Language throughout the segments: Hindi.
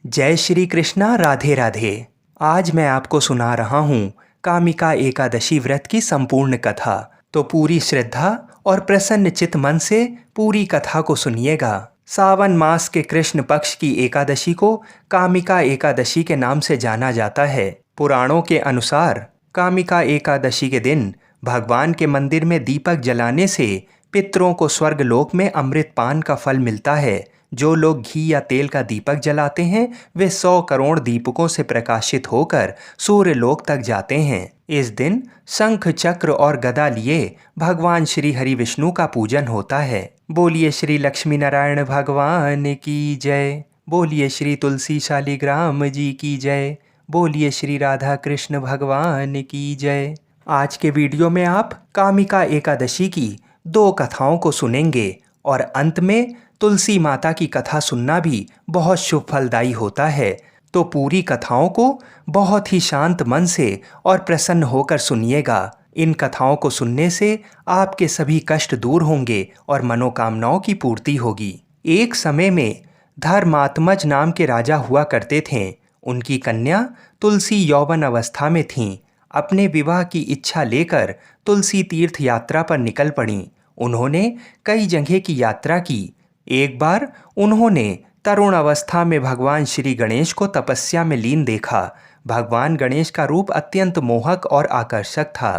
जय श्री कृष्णा। राधे राधे। आज मैं आपको सुना रहा हूँ कामिका एकादशी व्रत की संपूर्ण कथा। तो पूरी श्रद्धा और प्रसन्न चित्त मन से पूरी कथा को सुनिएगा। सावन मास के कृष्ण पक्ष की एकादशी को कामिका एकादशी के नाम से जाना जाता है। पुराणों के अनुसार कामिका एकादशी के दिन भगवान के मंदिर में दीपक जलाने से पितरों को स्वर्ग लोक में अमृत पान का फल मिलता है। जो लोग घी या तेल का दीपक जलाते हैं वे 100 करोड़ दीपकों से प्रकाशित होकर सूर्य लोक तक जाते हैं। इस दिन शंख चक्र और गदा लिए भगवान श्री हरि विष्णु का पूजन होता है। बोलिए श्री लक्ष्मी नारायण भगवान की जय। बोलिए श्री तुलसी शालिग्राम जी की जय। बोलिए श्री राधा कृष्ण भगवान की जय। आज के वीडियो में आप कामिका एकादशी की 2 कथाओं को सुनेंगे और अंत में तुलसी माता की कथा सुनना भी बहुत शुभ फलदायी होता है। तो पूरी कथाओं को बहुत ही शांत मन से और प्रसन्न होकर सुनिएगा। इन कथाओं को सुनने से आपके सभी कष्ट दूर होंगे और मनोकामनाओं की पूर्ति होगी। एक समय में धर्मात्मज नाम के राजा हुआ करते थे। उनकी कन्या तुलसी यौवन अवस्था में थीं। अपने विवाह की इच्छा लेकर तुलसी तीर्थ यात्रा पर निकल पड़ीं। उन्होंने कई जगह की यात्रा की। एक बार उन्होंने तरुण अवस्था में भगवान श्री गणेश को तपस्या में लीन देखा। भगवान गणेश का रूप अत्यंत मोहक और आकर्षक था।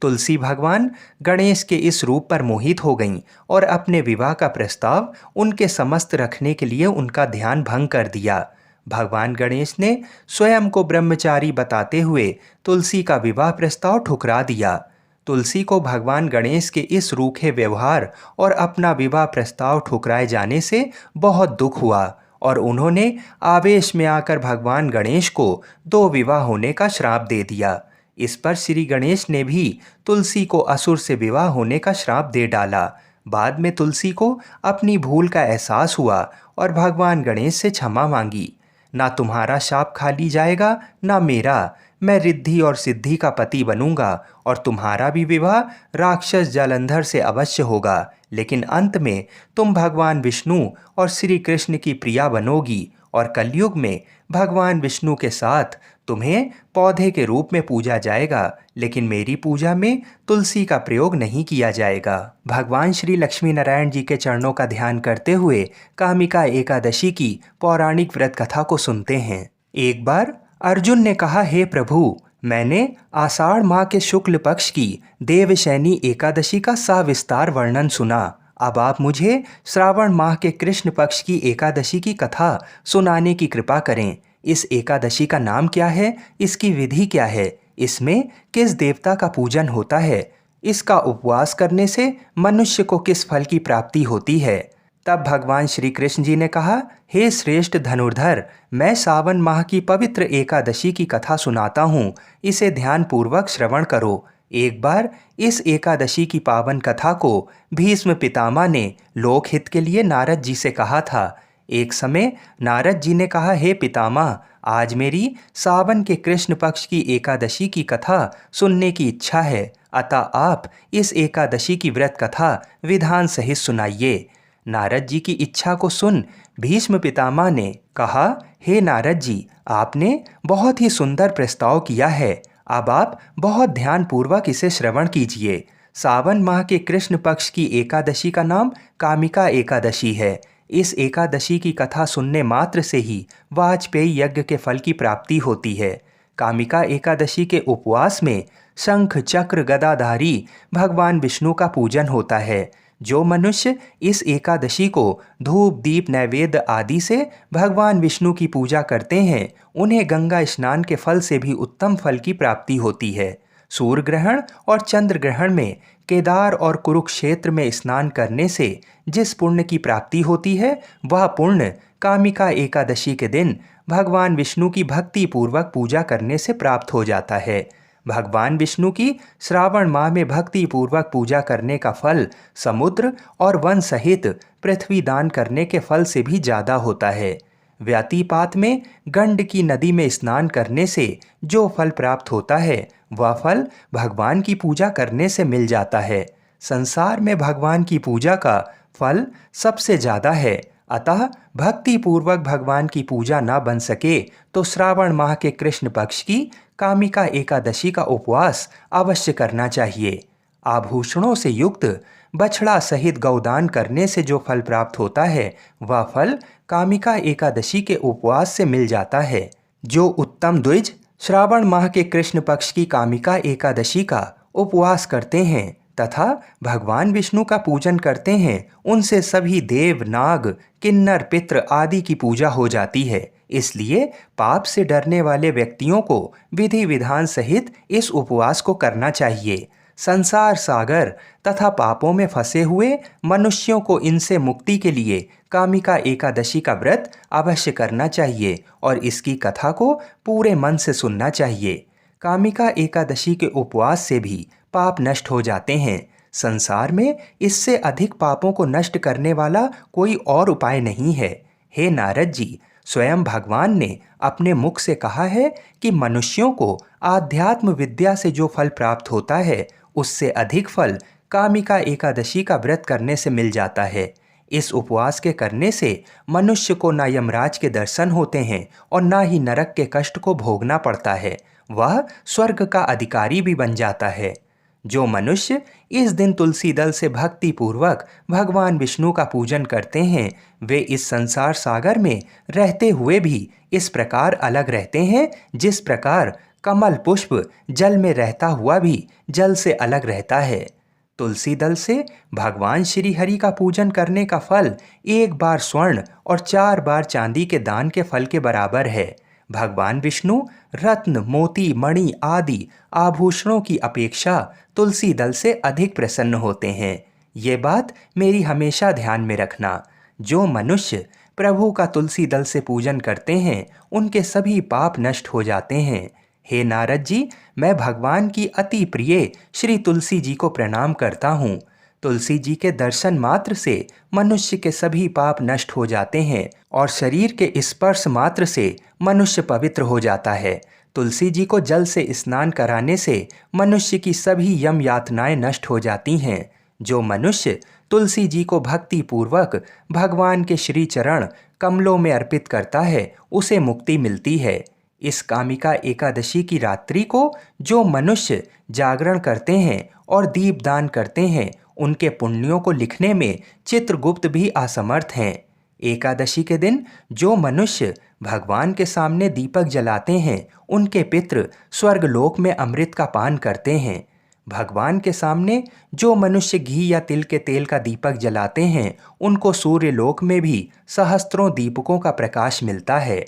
तुलसी भगवान गणेश के इस रूप पर मोहित हो गईं और अपने विवाह का प्रस्ताव उनके समस्त रखने के लिए उनका ध्यान भंग कर दिया। भगवान गणेश ने स्वयं को ब्रह्मचारी बताते हुए तुलसी का विवाह प्रस्ताव ठुकरा दिया। तुलसी को भगवान गणेश के इस रूखे व्यवहार और अपना विवाह प्रस्ताव ठुकराए जाने से बहुत दुख हुआ और उन्होंने आवेश में आकर भगवान गणेश को 2 विवाह होने का श्राप दे दिया। इस पर श्री गणेश ने भी तुलसी को असुर से विवाह होने का श्राप दे डाला। बाद में तुलसी को अपनी भूल का एहसास हुआ और भगवान गणेश से क्षमा मांगी। ना तुम्हारा शाप खाली जाएगा ना मेरा। मैं रिद्धि और सिद्धि का पति बनूंगा और तुम्हारा भी विवाह राक्षस जालंधर से अवश्य होगा, लेकिन अंत में तुम भगवान विष्णु और श्री कृष्ण की प्रिया बनोगी और कलयुग में भगवान विष्णु के साथ तुम्हें पौधे के रूप में पूजा जाएगा, लेकिन मेरी पूजा में तुलसी का प्रयोग नहीं किया जाएगा। भगवान श्री लक्ष्मी नारायण जी के चरणों का ध्यान करते हुए कामिका एकादशी की पौराणिक व्रत कथा को सुनते हैं। एक बार अर्जुन ने कहा, हे प्रभु, मैंने आषाढ़ माह के शुक्ल पक्ष की देवशैनी एकादशी का सविस्तार वर्णन सुना। अब आप मुझे श्रावण माह के कृष्ण पक्ष की एकादशी की कथा सुनाने की कृपा करें। इस एकादशी का नाम क्या है? इसकी विधि क्या है? इसमें किस देवता का पूजन होता है? इसका उपवास करने से मनुष्य को किस फल की प्राप्ति होती है? तब भगवान श्री कृष्ण जी ने कहा, हे श्रेष्ठ धनुर्धर, मैं सावन माह की पवित्र एकादशी की कथा सुनाता हूँ। इसे ध्यान पूर्वक श्रवण करो। एक बार इस एकादशी की पावन कथा को भीष्म पितामह ने लोकहित के लिए नारद जी से कहा था। एक समय नारद जी ने कहा, हे पितामह, आज मेरी सावन के कृष्ण पक्ष की एकादशी की कथा सुनने की इच्छा है, अतः आप इस एकादशी की व्रत कथा विधान सहित सुनाइए। नारद जी की इच्छा को सुन भीष्म पितामह ने कहा, हे नारद जी, आपने बहुत ही सुंदर प्रस्ताव किया है। अब आप बहुत ध्यानपूर्वक इसे श्रवण कीजिए। सावन माह के कृष्ण पक्ष की एकादशी का नाम कामिका एकादशी है। इस एकादशी की कथा सुनने मात्र से ही वाजपेयी यज्ञ के फल की प्राप्ति होती है। कामिका एकादशी के उपवास में शंख चक्र गदाधारी भगवान विष्णु का पूजन होता है। जो मनुष्य इस एकादशी को धूप दीप नैवेद्य आदि से भगवान विष्णु की पूजा करते हैं, उन्हें गंगा स्नान के फल से भी उत्तम फल की प्राप्ति होती है। सूर्य ग्रहण और चंद्र ग्रहण में केदार और कुरुक्षेत्र में स्नान करने से जिस पुण्य की प्राप्ति होती है, वह पुण्य कामिका एकादशी के दिन भगवान विष्णु की भक्ति पूर्वक पूजा करने से प्राप्त हो जाता है। भगवान विष्णु की श्रावण माह में भक्ति पूर्वक पूजा करने का फल समुद्र और वन सहित पृथ्वी दान करने के फल से भी ज़्यादा होता है। व्यतिपात में गंड की नदी में स्नान करने से जो फल प्राप्त होता है, वह फल भगवान की पूजा करने से मिल जाता है। संसार में भगवान की पूजा का फल सबसे ज़्यादा है, अतः भक्ति पूर्वक भगवान की पूजा न बन सके तो श्रावण माह के कृष्ण पक्ष की कामिका एकादशी का उपवास अवश्य करना चाहिए। आभूषणों से युक्त बछड़ा सहित गौदान करने से जो फल प्राप्त होता है वह फल कामिका एकादशी के उपवास से मिल जाता है। जो उत्तम द्विज श्रावण माह के कृष्ण पक्ष की कामिका एकादशी का उपवास करते हैं तथा भगवान विष्णु का पूजन करते हैं उनसे सभी देव, नाग, किन्नर, पितृ आदि की पूजा हो जाती है। इसलिए पाप से डरने वाले व्यक्तियों को विधि विधान सहित इस उपवास को करना चाहिए। संसार सागर तथा पापों में फंसे हुए मनुष्यों को इनसे मुक्ति के लिए कामिका एकादशी का व्रत अवश्य करना चाहिए और इसकी कथा को पूरे मन से सुनना चाहिए। कामिका एकादशी के उपवास से भी पाप नष्ट हो जाते हैं। संसार में इससे अधिक पापों को नष्ट करने वाला कोई और उपाय नहीं है। हे नारद जी, स्वयं भगवान ने अपने मुख से कहा है कि मनुष्यों को आध्यात्म विद्या से जो फल प्राप्त होता है उससे अधिक फल कामिका एकादशी का व्रत करने से मिल जाता है। इस उपवास के करने से मनुष्य को न यमराज के दर्शन होते हैं और न ही नरक के कष्ट को भोगना पड़ता है, वह स्वर्ग का अधिकारी भी बन जाता है। जो मनुष्य इस दिन तुलसी दल से भक्ति पूर्वक भगवान विष्णु का पूजन करते हैं वे इस संसार सागर में रहते हुए भी इस प्रकार अलग रहते हैं जिस प्रकार कमल पुष्प जल में रहता हुआ भी जल से अलग रहता है। तुलसी दल से भगवान श्री हरि का पूजन करने का फल 1 बार स्वर्ण और 4 बार चांदी के दान के फल के बराबर है। भगवान विष्णु रत्न, मोती, मणि आदि आभूषणों की अपेक्षा तुलसी दल से अधिक प्रसन्न होते हैं। ये बात मेरी हमेशा ध्यान में रखना। जो मनुष्य प्रभु का तुलसी दल से पूजन करते हैं उनके सभी पाप नष्ट हो जाते हैं। हे नारद जी, मैं भगवान की अति प्रिय श्री तुलसी जी को प्रणाम करता हूँ। तुलसी जी के दर्शन मात्र से मनुष्य के सभी पाप नष्ट हो जाते हैं और शरीर के स्पर्श मात्र से मनुष्य पवित्र हो जाता है। तुलसी जी को जल से स्नान कराने से मनुष्य की सभी यम यातनाएं नष्ट हो जाती हैं। जो मनुष्य तुलसी जी को भक्ति पूर्वक भगवान के श्री चरण कमलों में अर्पित करता है उसे मुक्ति मिलती है। इस कामिका एकादशी की रात्रि को जो मनुष्य जागरण करते हैं और दीपदान करते हैं उनके पुण्यों को लिखने में चित्रगुप्त भी असमर्थ हैं। एकादशी के दिन जो मनुष्य भगवान के सामने दीपक जलाते हैं उनके पितृ स्वर्गलोक में अमृत का पान करते हैं। भगवान के सामने जो मनुष्य घी या तिल के तेल का दीपक जलाते हैं उनको सूर्यलोक में भी सहस्त्रों दीपकों का प्रकाश मिलता है।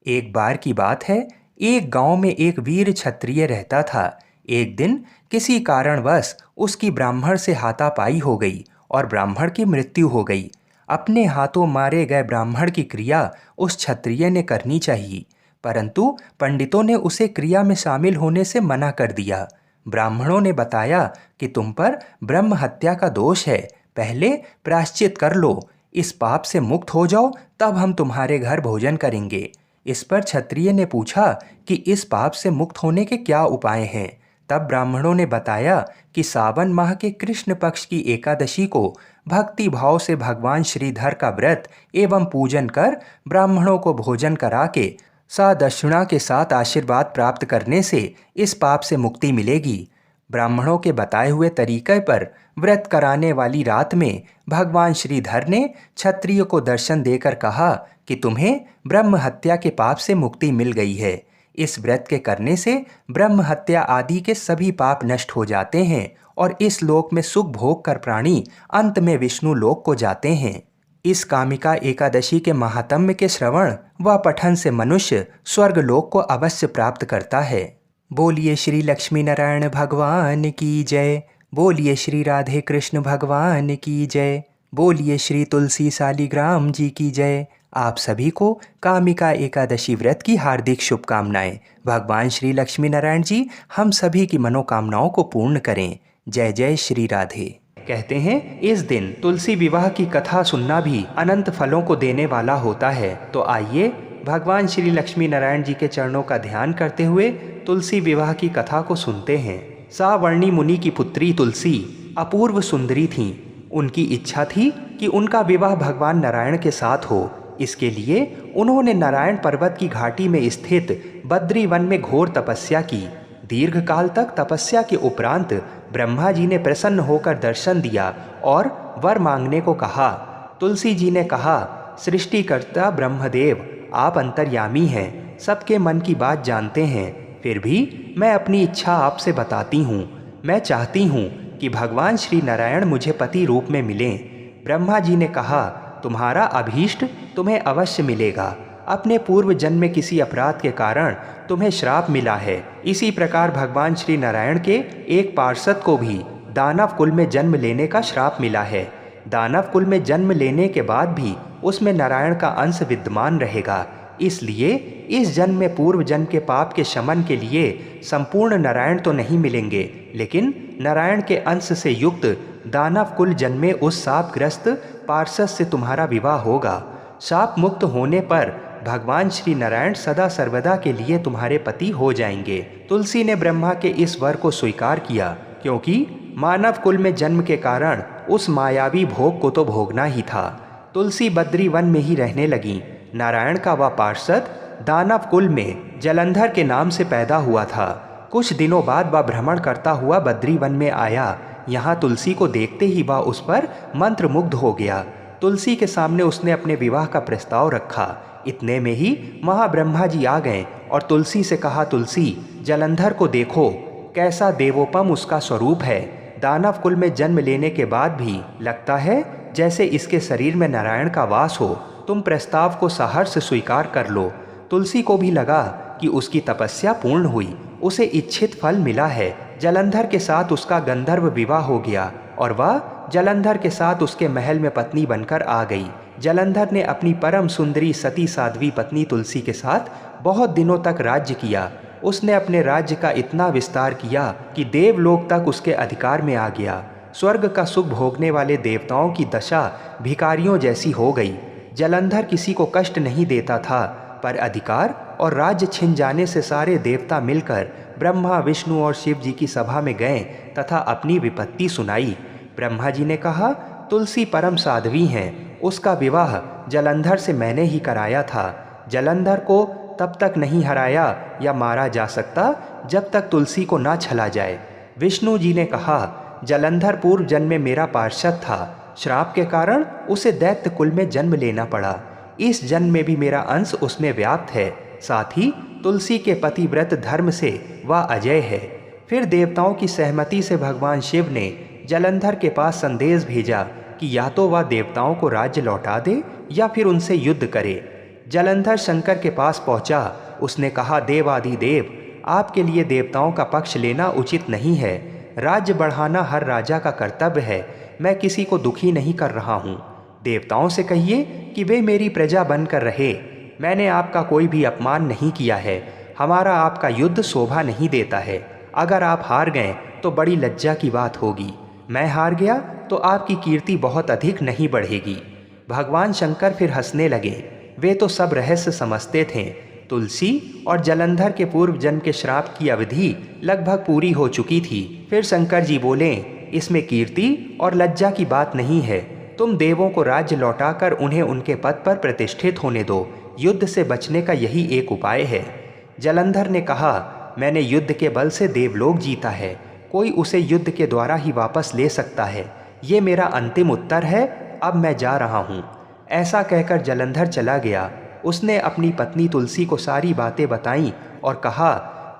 एक बार की बात है, एक गांव में एक वीर क्षत्रिय रहता था। एक दिन किसी कारणवश उसकी ब्राह्मण से हाथापाई हो गई और ब्राह्मण की मृत्यु हो गई। अपने हाथों मारे गए ब्राह्मण की क्रिया उस क्षत्रिय ने करनी चाहिए, परंतु पंडितों ने उसे क्रिया में शामिल होने से मना कर दिया। ब्राह्मणों ने बताया कि तुम पर ब्रह्म हत्या का दोष है, पहले प्रायश्चित कर लो, इस पाप से मुक्त हो जाओ, तब हम तुम्हारे घर भोजन करेंगे। इस पर क्षत्रिय ने पूछा कि इस पाप से मुक्त होने के क्या उपाय हैं। तब ब्राह्मणों ने बताया कि सावन माह के कृष्ण पक्ष की एकादशी को भक्ति भाव से भगवान श्रीधर का व्रत एवं पूजन कर ब्राह्मणों को भोजन करा के सदक्षिणा के साथ आशीर्वाद प्राप्त करने से इस पाप से मुक्ति मिलेगी। ब्राह्मणों के बताए हुए तरीके पर व्रत कराने वाली रात में भगवान श्रीधर ने क्षत्रिय को दर्शन देकर कहा कि तुम्हें ब्रह्म हत्या के पाप से मुक्ति मिल गई है। इस व्रत के करने से ब्रह्म हत्या आदि के सभी पाप नष्ट हो जाते हैं और इस लोक में सुख भोग कर प्राणी अंत में विष्णु लोक को जाते हैं। इस कामिका एकादशी के महात्म्य के श्रवण व पठन से मनुष्य स्वर्ग लोक को अवश्य प्राप्त करता है। बोलिए श्री लक्ष्मी नारायण भगवान की जय। बोलिए श्री राधे कृष्ण भगवान की जय। बोलिए श्री तुलसी शालिग्राम जी की जय। आप सभी को कामिका एकादशी व्रत की हार्दिक शुभकामनाएं। भगवान श्री लक्ष्मी नारायण जी हम सभी की मनोकामनाओं को पूर्ण करें। जय जय श्री राधे। कहते हैं इस दिन तुलसी विवाह की कथा सुनना भी अनंत फलों को देने वाला होता है। तो आइए भगवान श्री लक्ष्मी नारायण जी के चरणों का ध्यान करते हुए तुलसी विवाह की कथा को सुनते हैं। सावर्णी मुनि की पुत्री तुलसी अपूर्व सुंदरी थीं। उनकी इच्छा थी कि उनका विवाह भगवान नारायण के साथ हो। इसके लिए उन्होंने नारायण पर्वत की घाटी में स्थित बद्री वन में घोर तपस्या की। दीर्घ काल तक तपस्या के उपरांत ब्रह्मा जी ने प्रसन्न होकर दर्शन दिया और वर मांगने को कहा। तुलसी जी ने कहा, सृष्टिकर्ता ब्रह्मदेव, आप अंतर्यामी हैं, सबके मन की बात जानते हैं, फिर भी मैं अपनी इच्छा आपसे बताती हूँ। मैं चाहती हूँ कि भगवान श्री नारायण मुझे पति रूप में मिलें। ब्रह्मा जी ने कहा, तुम्हारा अभीष्ट तुम्हें अवश्य मिलेगा। अपने पूर्व जन्म में किसी अपराध के कारण तुम्हें श्राप मिला है। इसी प्रकार भगवान श्री नारायण के एक पार्षद को भी दानव कुल में जन्म लेने का श्राप मिला है। दानव कुल में जन्म लेने के बाद भी उसमें नारायण का अंश विद्यमान रहेगा। इसलिए इस जन्म में पूर्व जन्म के पाप के शमन के लिए संपूर्ण नारायण तो नहीं मिलेंगे, लेकिन नारायण के अंश से युक्त दानव कुल जन्म में उस शापग्रस्त पार्षद से तुम्हारा विवाह होगा। शाप मुक्त होने पर भगवान श्री नारायण सदा सर्वदा के लिए तुम्हारे पति हो जाएंगे। तुलसी ने ब्रह्मा के इस वर को स्वीकार किया, क्योंकि मानव कुल में जन्म के कारण उस मायावी भोग को तो भोगना ही था। तुलसी बद्री वन में ही रहने लगी। नारायण का वह पार्षद दानव कुल में जलंधर के नाम से पैदा हुआ था। कुछ दिनों बाद वह भ्रमण करता हुआ बद्री वन में आया। यहाँ तुलसी को देखते ही वह उस पर मंत्रमुग्ध हो गया। तुलसी के सामने उसने अपने विवाह का प्रस्ताव रखा। इतने में ही महाब्रह्मा जी आ गए और तुलसी से कहा, तुलसी, जलंधर को देखो, कैसा देवोपम उसका स्वरूप है। दानव कुल में जन्म लेने के बाद भी लगता है जैसे इसके शरीर में नारायण का वास हो। तुम प्रस्ताव को सहर्ष स्वीकार कर लो। तुलसी को भी लगा कि उसकी तपस्या पूर्ण हुई, उसे इच्छित फल मिला है। जलंधर के साथ उसका गंधर्व विवाह हो गया और वह जलंधर के साथ उसके महल में पत्नी बनकर आ गई। जलंधर ने अपनी परम सुंदरी सती साध्वी पत्नी तुलसी के साथ बहुत दिनों तक राज्य किया। उसने अपने राज्य का इतना विस्तार किया कि देवलोक तक उसके अधिकार में आ गया। स्वर्ग का सुख भोगने वाले देवताओं की दशा भिखारियों जैसी हो गई। जलंधर किसी को कष्ट नहीं देता था, पर अधिकार और राज्य छिन जाने से सारे देवता मिलकर ब्रह्मा, विष्णु और शिव जी की सभा में गए तथा अपनी विपत्ति सुनाई। ब्रह्मा जी ने कहा, तुलसी परम साध्वी हैं, उसका विवाह जलंधर से मैंने ही कराया था। जलंधर को तब तक नहीं हराया या मारा जा सकता जब तक तुलसी को ना छला जाए। विष्णु जी ने कहा, जलंधर पूर्व जन्म में मेरा पार्षद था, श्राप के कारण उसे दैत्य कुल में जन्म लेना पड़ा। इस जन्म में भी मेरा अंश उसमें व्याप्त है। साथ ही तुलसी के पतिव्रत धर्म से वह अजय है। फिर देवताओं की सहमति से भगवान शिव ने जलंधर के पास संदेश भेजा कि या तो वह देवताओं को राज्य लौटा दे या फिर उनसे युद्ध करे। जलंधर शंकर के पास पहुंचा। उसने कहा, देवादिदेव, आपके लिए देवताओं का पक्ष लेना उचित नहीं है। राज्य बढ़ाना हर राजा का कर्तव्य है। मैं किसी को दुखी नहीं कर रहा हूँ। देवताओं से कहिए कि वे मेरी प्रजा बनकर रहे। मैंने आपका कोई भी अपमान नहीं किया है। हमारा आपका युद्ध शोभा नहीं देता है। अगर आप हार गए तो बड़ी लज्जा की बात होगी। मैं हार गया तो आपकी कीर्ति बहुत अधिक नहीं बढ़ेगी। भगवान शंकर फिर हंसने लगे। वे तो सब रहस्य समझते थे। तुलसी और जलंधर के पूर्व जन्म के श्राप की अवधि लगभग पूरी हो चुकी थी। फिर शंकर जी बोले, इसमें कीर्ति और लज्जा की बात नहीं है। तुम देवों को राज्य लौटाकर उन्हें उनके पद पर प्रतिष्ठित होने दो। युद्ध से बचने का यही एक उपाय है। जलंधर ने कहा, मैंने युद्ध के बल से देवलोक जीता है। कोई उसे युद्ध के द्वारा ही वापस ले सकता है। ये मेरा अंतिम उत्तर है। अब मैं जा रहा हूँ। ऐसा कहकर जलंधर चला गया। उसने अपनी पत्नी तुलसी को सारी बातें बताईं और कहा,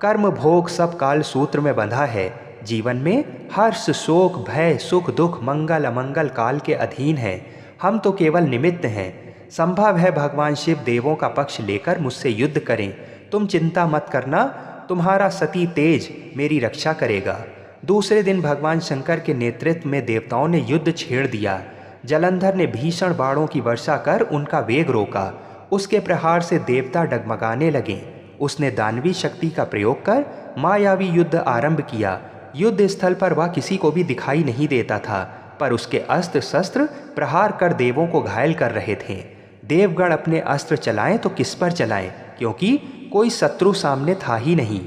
कर्म भोग सब काल सूत्र में बंधा है। जीवन में हर्ष, शोक, भय, सुख, दुख, मंगल, अमंगल काल के अधीन है। हम तो केवल निमित्त हैं। संभव है भगवान शिव देवों का पक्ष लेकर मुझसे युद्ध करें। तुम चिंता मत करना, तुम्हारा सती तेज मेरी रक्षा करेगा। दूसरे दिन भगवान शंकर के नेतृत्व में देवताओं ने युद्ध छेड़ दिया। जलंधर ने भीषण बाणों की वर्षा कर उनका वेग रोका। उसके प्रहार से देवता डगमगाने लगे। उसने दानवी शक्ति का प्रयोग कर मायावी युद्ध आरंभ किया। युद्ध स्थल पर वह किसी को भी दिखाई नहीं देता था, पर उसके अस्त्र शस्त्र प्रहार कर देवों को घायल कर रहे थे। देवगण अपने अस्त्र चलाएं तो किस पर चलाएं, क्योंकि कोई शत्रु सामने था ही नहीं।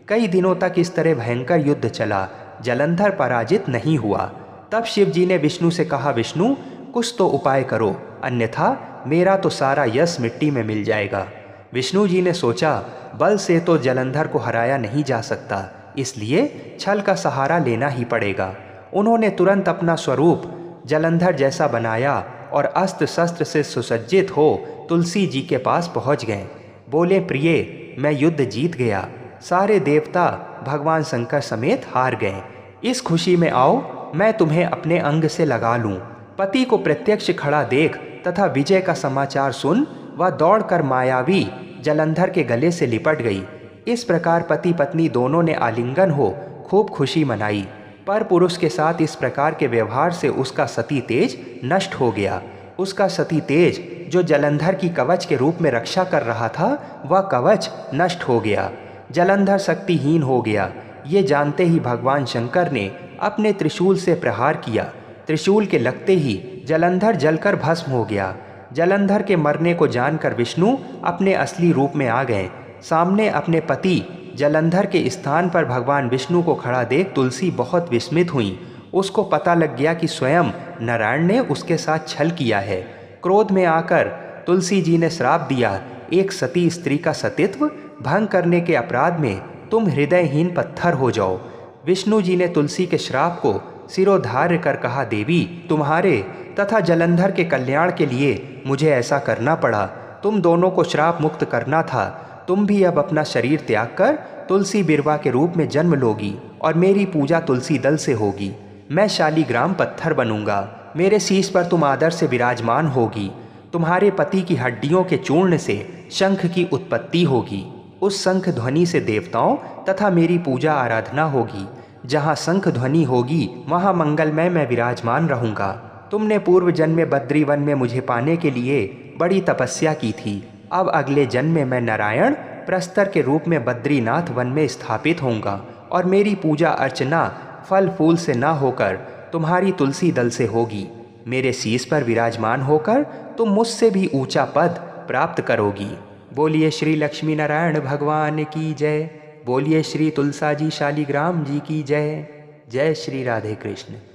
कई दिनों तक इस तरह भयंकर युद्ध चला। जलंधर पराजित नहीं हुआ। तब शिव जी ने विष्णु से कहा, विष्णु कुछ तो उपाय करो, अन्यथा मेरा तो सारा यश मिट्टी में मिल जाएगा। विष्णु जी ने सोचा, बल से तो जलंधर को हराया नहीं जा सकता, इसलिए छल का सहारा लेना ही पड़ेगा। उन्होंने तुरंत अपना स्वरूप जलंधर जैसा बनाया और अस्त्र शस्त्र से सुसज्जित हो तुलसी जी के पास पहुंच गए। बोले, प्रिय, मैं युद्ध जीत गया। सारे देवता भगवान शंकर समेत हार गए। इस खुशी में आओ, मैं तुम्हें अपने अंग से लगा लूं। पति को प्रत्यक्ष खड़ा देख तथा विजय का समाचार सुन वह दौड़कर मायावी जलंधर के गले से लिपट गई। इस प्रकार पति पत्नी दोनों ने आलिंगन हो खूब खुशी मनाई। पर पुरुष के साथ इस प्रकार के व्यवहार से उसका सती तेज नष्ट हो गया। उसका सती तेज जो जलंधर की कवच के रूप में रक्षा कर रहा था, वह कवच नष्ट हो गया। जलंधर शक्तिहीन हो गया। ये जानते ही भगवान शंकर ने अपने त्रिशूल से प्रहार किया। त्रिशूल के लगते ही जलंधर जलकर भस्म हो गया। जलंधर के मरने को जानकर विष्णु अपने असली रूप में आ गए। सामने अपने पति जलंधर के स्थान पर भगवान विष्णु को खड़ा देख तुलसी बहुत विस्मित हुई। उसको पता लग गया कि स्वयं नारायण ने उसके साथ छल किया है। क्रोध में आकर तुलसी जी ने श्राप दिया, एक सती स्त्री का सतीत्व भंग करने के अपराध में तुम हृदयहीन पत्थर हो जाओ। विष्णु जी ने तुलसी के श्राप को सिरोधार्य कर कहा, देवी, तुम्हारे तथा जलंधर के कल्याण के लिए मुझे ऐसा करना पड़ा। तुम दोनों को श्राप मुक्त करना था। तुम भी अब अपना शरीर त्याग कर तुलसी बिरवा के रूप में जन्म लोगी और मेरी पूजा तुलसी दल से होगी। मैं शालीग्राम पत्थर बनूंगा। मेरे शीश पर तुम आदर से विराजमान होगी। तुम्हारे पति की हड्डियों के चूर्ण से शंख की उत्पत्ति होगी। उस शंख ध्वनि से देवताओं तथा मेरी पूजा आराधना होगी। जहाँ शंख ध्वनि होगी वहाँ मंगलमय मैं विराजमान रहूँगा। तुमने पूर्व जन्म में बद्रीवन में मुझे पाने के लिए बड़ी तपस्या की थी। अब अगले जन्म में मैं नारायण प्रस्तर के रूप में बद्रीनाथ वन में स्थापित होऊंगा और मेरी पूजा अर्चना फल फूल से ना होकर तुम्हारी तुलसी दल से होगी। मेरे शीश पर विराजमान होकर तुम मुझसे भी ऊंचा पद प्राप्त करोगी। बोलिए श्री लक्ष्मी नारायण भगवान की जय। बोलिए श्री तुलसाजी शालीग्राम जी की जय। जय श्री राधे कृष्ण।